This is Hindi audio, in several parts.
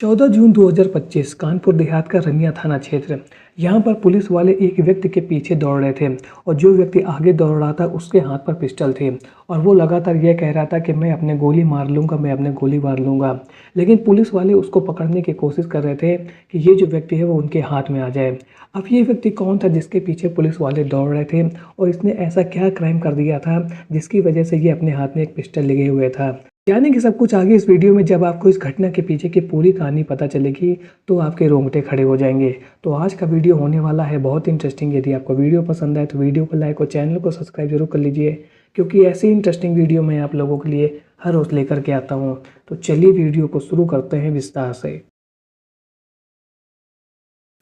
14 जून 2025 कानपुर देहात का रनिया थाना क्षेत्र। यहाँ पर पुलिस वाले एक व्यक्ति के पीछे दौड़ रहे थे और जो व्यक्ति आगे दौड़ रहा था उसके हाथ पर पिस्टल थी और वो लगातार यह कह रहा था कि मैं अपने गोली मार लूँगा, मैं अपने गोली मार लूँगा। लेकिन पुलिस वाले उसको पकड़ने की कोशिश कर रहे थे कि ये जो व्यक्ति है वो उनके हाथ में आ जाए। अब ये व्यक्ति कौन था जिसके पीछे पुलिस वाले दौड़ रहे थे और इसने ऐसा क्या क्राइम कर दिया था जिसकी वजह से ये अपने हाथ में एक पिस्टल लिए हुए था। यानी कि सब कुछ आगे इस वीडियो में जब आपको इस घटना के पीछे की पूरी कहानी पता चलेगी तो आपके रोंगटे खड़े हो जाएंगे। तो आज का वीडियो होने वाला है बहुत इंटरेस्टिंग। यदि आपको वीडियो पसंद आए तो वीडियो को लाइक और चैनल को सब्सक्राइब जरूर कर लीजिए, क्योंकि ऐसी इंटरेस्टिंग वीडियो मैं आप लोगों के लिए हर रोज़ लेकर के आता हूँ। तो चलिए वीडियो को शुरू करते हैं विस्तार से।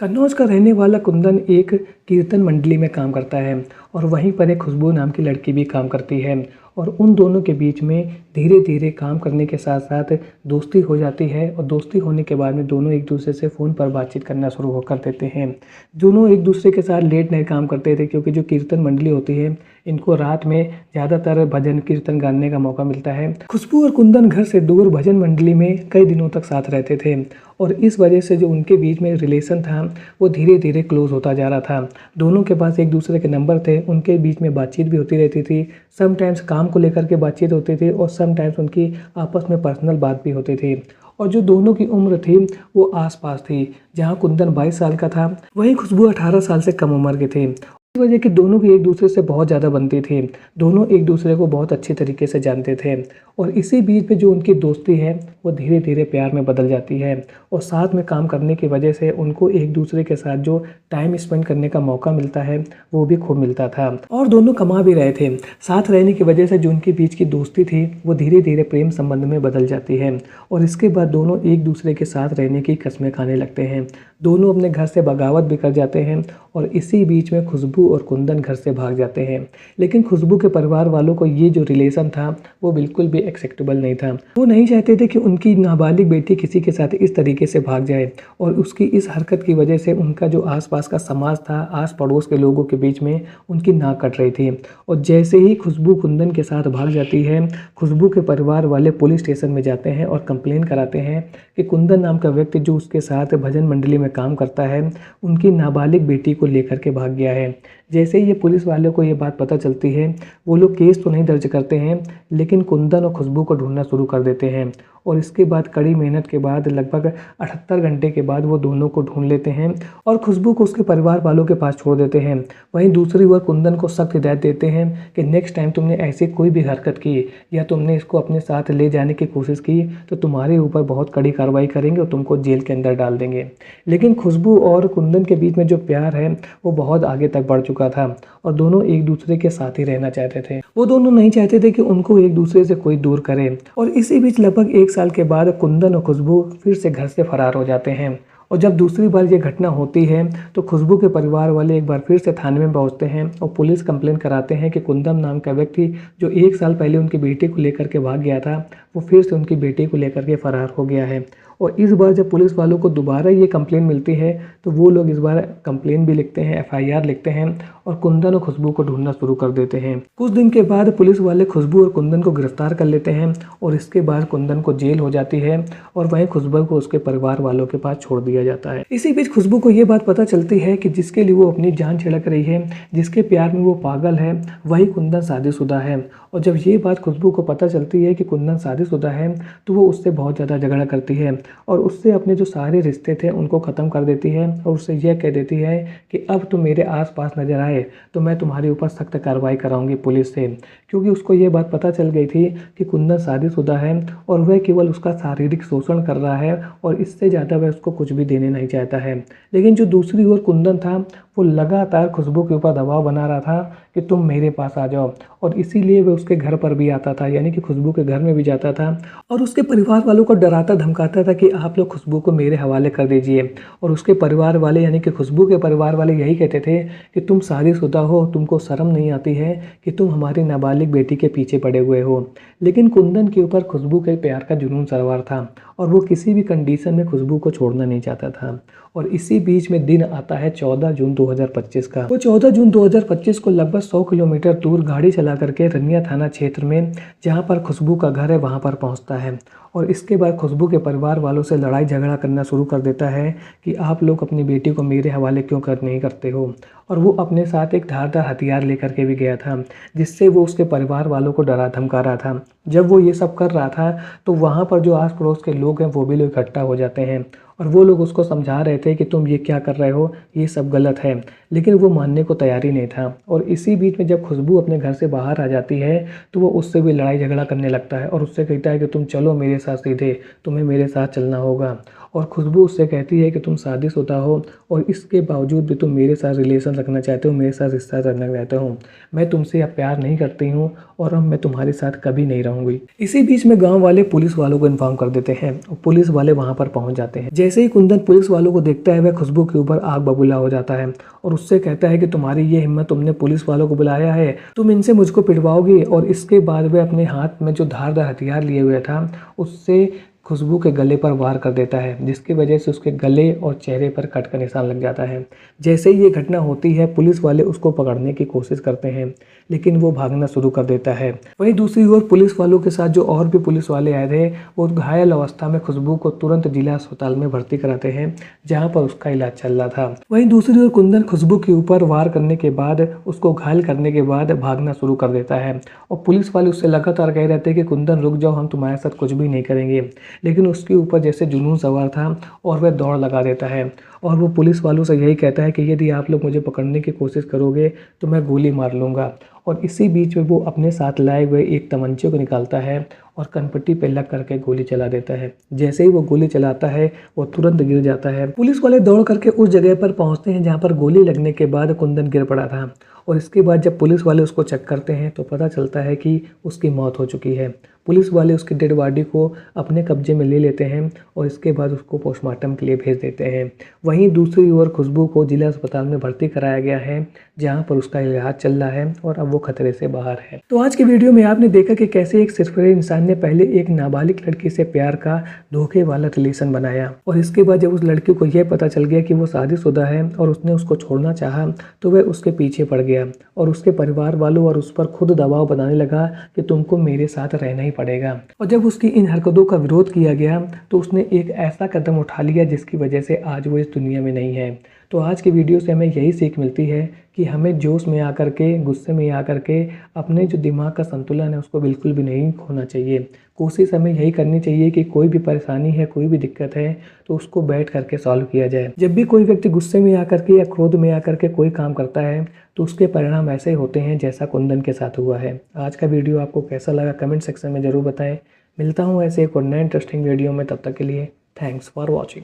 कन्नौज का रहने वाला कुंदन एक कीर्तन मंडली में काम करता है और वहीं पर एक खुशबू नाम की लड़की भी काम करती है और उन दोनों के बीच में धीरे धीरे काम करने के साथ साथ दोस्ती हो जाती है और दोस्ती होने के बाद में दोनों एक दूसरे से फ़ोन पर बातचीत करना शुरू कर देते हैं। दोनों एक दूसरे के साथ लेट नाइट काम करते थे, क्योंकि जो कीर्तन मंडली होती है इनको रात में ज़्यादातर भजन कीर्तन गाने का मौका मिलता है। खुशबू और कुंदन घर से दूर भजन मंडली में कई दिनों तक साथ रहते थे और इस वजह से जो उनके बीच में रिलेशन था वो धीरे धीरे क्लोज होता जा रहा था। दोनों के पास एक दूसरे के नंबर थे, उनके बीच में बातचीत भी होती रहती थी। समटाइम्स काम को लेकर के बातचीत होती थी और समटाइम्स उनकी आपस में पर्सनल बात भी होती थी। और जो दोनों की उम्र थी वो आसपास थी। जहाँ कुंदन 22 साल का था वहीं खुशबू 18 साल से कम उम्र के थे। इस वजह कि दोनों की एक दूसरे से बहुत ज़्यादा बनती थी। दोनों एक दूसरे को बहुत अच्छी तरीके से जानते थे और इसी बीच में जो उनकी दोस्ती है वो धीरे धीरे प्यार में बदल जाती है और साथ में काम करने की वजह से उनको एक दूसरे के साथ जो टाइम स्पेंड करने का मौका मिलता है वो भी खूब मिलता था और दोनों कमा भी रहे थे। साथ रहने की वजह से जो उनके बीच की दोस्ती थी वो धीरे धीरे प्रेम संबंध में बदल जाती है और इसके बाद दोनों एक दूसरे के साथ रहने की कस्में खाने लगते हैं। दोनों अपने घर से बगावत भी कर जाते हैं और इसी बीच में खुशबू और कुंदन घर से भाग जाते हैं। लेकिन खुशबू के परिवार वालों को ये जो रिलेशन था वो बिल्कुल भी एक्सेप्टेबल नहीं था। वो नहीं चाहते थे कि उनकी नाबालिग बेटी किसी के साथ इस तरीके से भाग जाए और उसकी इस हरकत की वजह से उनका जो आसपास का समाज था, आस पड़ोस के लोगों के बीच में उनकी नाक कट रही थी। और जैसे ही खुशबू कुंदन के साथ भाग जाती है, खुशबू के परिवार वाले पुलिस स्टेशन में जाते हैं और कंप्लेन कराते हैं कि कुंदन नाम का व्यक्ति जो उसके साथ भजन मंडली में काम करता है उनकी नाबालिग बेटी को लेकर के भाग गया है। जैसे ही ये पुलिस वालों को ये बात पता चलती है वो लोग केस तो नहीं दर्ज करते हैं, लेकिन कुंदन और खुशबू को ढूंढना शुरू कर देते हैं और इसके बाद कड़ी मेहनत के बाद लगभग 78 घंटे के बाद वो दोनों को ढूंढ लेते हैं और खुशबू को उसके परिवार वालों के पास छोड़ देते हैं। वहीं दूसरी ओर कुंदन को सख्त हिदायत देते हैं कि नेक्स्ट टाइम तुमने ऐसी कोई भी हरकत की या तुमने इसको अपने साथ ले जाने की कोशिश की तो तुम्हारे ऊपर बहुत कड़ी कार्रवाई करेंगे और तुमको जेल के अंदर डाल देंगे। लेकिन खुशबू और कुंदन के बीच में जो प्यार है वो बहुत आगे तक बढ़ चुका था और दोनों एक दूसरे के साथ ही रहना चाहते थे। वो दोनों नहीं चाहते थे कि उनको एक दूसरे से कोई दूर करे और इसी बीच लगभग 1 साल के बाद कुंदन और खुशबू फिर से घर से फरार हो जाते हैं। और जब दूसरी बार ये घटना होती है तो खुशबू के परिवार वाले एक बार फिर से थाने में पहुंचते हैं और पुलिस कंप्लेन कराते हैं कि कुंदन नाम का व्यक्ति जो 1 साल पहले उनकी बेटी को लेकर के भाग गया था वो फिर से उनकी बेटी को लेकर के फरार हो गया है। और इस बार जब पुलिस वालों को दोबारा ये कंप्लेन मिलती है तो वो लोग इस बार कंप्लेन भी लिखते हैं, FIR लिखते हैं और कुंदन और खुशबू को ढूंढना शुरू कर देते हैं। कुछ दिन के बाद पुलिस वाले खुशबू और कुंदन को गिरफ्तार कर लेते हैं और इसके बाद कुंदन को जेल हो जाती है और वहीं खुशबू को उसके परिवार वालों के पास छोड़ दिया जाता है। इसी बीच खुशबू को ये बात पता चलती है कि जिसके लिए वो अपनी जान छिड़क रही है, जिसके प्यार में वो पागल है, वही कुंदन शादीशुदा है। और जब ये बात खुशबू को पता चलती है कि कुंदन शादीशुदा है तो वो उससे बहुत ज़्यादा झगड़ा करती है और उससे अपने जो सारे रिश्ते थे उनको ख़त्म कर देती है और उससे यह कह देती है कि अब तुम मेरे आसपास नज़र आए तो मैं तुम्हारे ऊपर सख्त कार्रवाई कराऊंगी पुलिस से। क्योंकि उसको ये बात पता चल गई थी कि कुंदन शादीशुदा है और वह केवल उसका शारीरिक शोषण कर रहा है और इससे ज़्यादा वह उसको कुछ भी देने नहीं चाहता है। लेकिन जो दूसरी ओर कुंदन था वो लगातार खुशबू के ऊपर दबाव बना रहा था कि तुम मेरे पास आ जाओ और इसीलिए वह उसके घर पर भी आता था, यानी कि खुशबू के घर में भी जाता था और उसके परिवार वालों को डराता धमकाता था कि आप लोग खुशबू को मेरे हवाले कर दीजिए। और उसके परिवार वाले यानी कि खुशबू के परिवार वाले यही कहते थे कि तुम शादीशुदा हो, तुमको शर्म नहीं आती है कि तुम हमारी नाबालिग बेटी के पीछे पड़े हुए हो। लेकिन कुंदन के ऊपर खुशबू के प्यार का जुनून सवार था और वो किसी भी कंडीशन में खुशबू को छोड़ना नहीं चाहता था। और इसी बीच में दिन आता है 14 जून 2025 का। वो 14 जून 2025 को लगभग 100 किलोमीटर दूर गाड़ी चला करके रनिया थाना क्षेत्र में जहाँ पर खुशबू का घर है वहाँ पर पहुँचता है और इसके बाद खुशबू के परिवार वालों से लड़ाई झगड़ा करना शुरू कर देता है कि आप लोग अपनी बेटी को मेरे हवाले क्यों नहीं करते हो। और वो अपने साथ एक धारदार हथियार लेकर के भी गया था, जिससे वो उसके परिवार वालों को डरा धमका रहा था। जब वो ये सब कर रहा था तो वहाँ पर जो आस पड़ोस के लोग हैं वो भी लोग इकट्ठा हो जाते हैं और वो लोग उसको समझा रहे थे कि तुम ये क्या कर रहे हो, ये सब गलत है, लेकिन वो मानने को तैयार ही नहीं था। और इसी बीच में जब खुशबू अपने घर से बाहर आ जाती है तो वो उससे भी लड़ाई झगड़ा करने लगता है और उससे कहता है कि तुम चलो मेरे साथ सीधे, तुम्हें मेरे साथ चलना होगा। और खुशबू उससे कहती है कि तुम शादीशुदा हो और इसके बावजूद भी तुम मेरे साथ रिलेशन रखना चाहते हो, मेरे साथ रिश्ता रखना चाहते हो। मैं तुमसे अब प्यार नहीं करती हूँ और अब मैं तुम्हारे साथ कभी नहीं रहूँगी। इसी बीच में गांव वाले पुलिस वालों को इन्फॉर्म कर देते हैं और पुलिस वाले वहां पर पहुंच जाते हैं। जैसे ही कुंदन पुलिस वालों को देखता है वह खुशबू के ऊपर आग बबूला हो जाता है और उससे कहता है कि तुम्हारी ये हिम्मत, तुमने पुलिस वालों को बुलाया है, तुम इनसे मुझको पिटवाओगी। और इसके बाद वह अपने हाथ में जो धारदार हथियार लिए हुए था उससे खुशबू के गले पर वार कर देता है, जिसकी वजह से उसके गले और चेहरे पर कट का निशान लग जाता है। जैसे ही ये घटना होती है पुलिस वाले उसको पकड़ने की कोशिश करते हैं, लेकिन वो भागना शुरू कर देता है। वहीं दूसरी ओर पुलिस वालों के साथ जो और भी पुलिस वाले आए थे वो घायल अवस्था में खुशबू को तुरंत जिला अस्पताल में भर्ती कराते हैं, जहाँ पर उसका इलाज चल रहा था। वहीं दूसरी ओर कुंदन खुशबू के ऊपर वार करने के बाद, उसको घायल करने के बाद भागना शुरू कर देता है और पुलिस वाले उससे लगातार कह रहे थे कि कुंदन रुक जाओ, हम तुम्हारे साथ कुछ भी नहीं करेंगे। लेकिन उसके ऊपर जैसे जुनून सवार था और वह दौड़ लगा देता है और वो पुलिस वालों से यही कहता है कि यदि आप लोग मुझे पकड़ने की कोशिश करोगे तो मैं गोली मार लूँगा। और इसी बीच में वो अपने साथ लाए हुए एक तमंचे को निकालता है और कनपट्टी पे लग करके गोली चला देता है। जैसे ही वो गोली चलाता है वो तुरंत गिर जाता है। पुलिस वाले दौड़ करके उस जगह पर पहुंचते हैं जहां पर गोली लगने के बाद कुंदन गिर पड़ा था और इसके बाद जब पुलिस वाले उसको चेक करते हैं तो पता चलता है कि उसकी मौत हो चुकी है। पुलिस वाले उसकी डेड बॉडी को अपने कब्जे में ले लेते हैं और इसके बाद उसको पोस्टमार्टम के लिए भेज देते हैं। वहीं दूसरी ओर खुशबू को जिला अस्पताल में भर्ती कराया गया है, जहां पर उसका इलाज चल रहा है और अब वो खतरे से बाहर है। तो आज की वीडियो में आपने देखा कि कैसे एक सिरफिरे इंसान ने पहले एक नाबालिग लड़की से प्यार का धोखे वाला रिलेशन बनाया और इसके बाद जब उस लड़की को यह पता चल गया कि वो शादीशुदा है और उसने उसको छोड़ना चाहा तो वह उसके पीछे पड़ गया और उसके परिवार वालों और उस पर खुद दबाव बनाने लगा कि तुमको मेरे साथ रहना ही पड़ेगा। और जब उसकी इन हरकतों का विरोध किया गया तो उसने एक ऐसा कदम उठा लिया जिसकी वजह से आज वो इस दुनिया में नहीं है। तो आज की वीडियो से हमें यही सीख मिलती है कि हमें जोश में आकर के, गुस्से में आकर के अपने जो दिमाग का संतुलन है उसको बिल्कुल भी नहीं खोना चाहिए। कोशिश हमें यही करनी चाहिए कि कोई भी परेशानी है, कोई भी दिक्कत है तो उसको बैठ करके सॉल्व किया जाए। जब भी कोई व्यक्ति गुस्से में आकर के या क्रोध में आकर के कोई काम करता है तो उसके परिणाम ऐसे होते हैं जैसा कुंदन के साथ हुआ है। आज का वीडियो आपको कैसा लगा कमेंट सेक्शन में ज़रूर बताएं। मिलता हूँ ऐसे एक और नए इंटरेस्टिंग वीडियो में, तब तक के लिए थैंक्स फॉर वॉचिंग।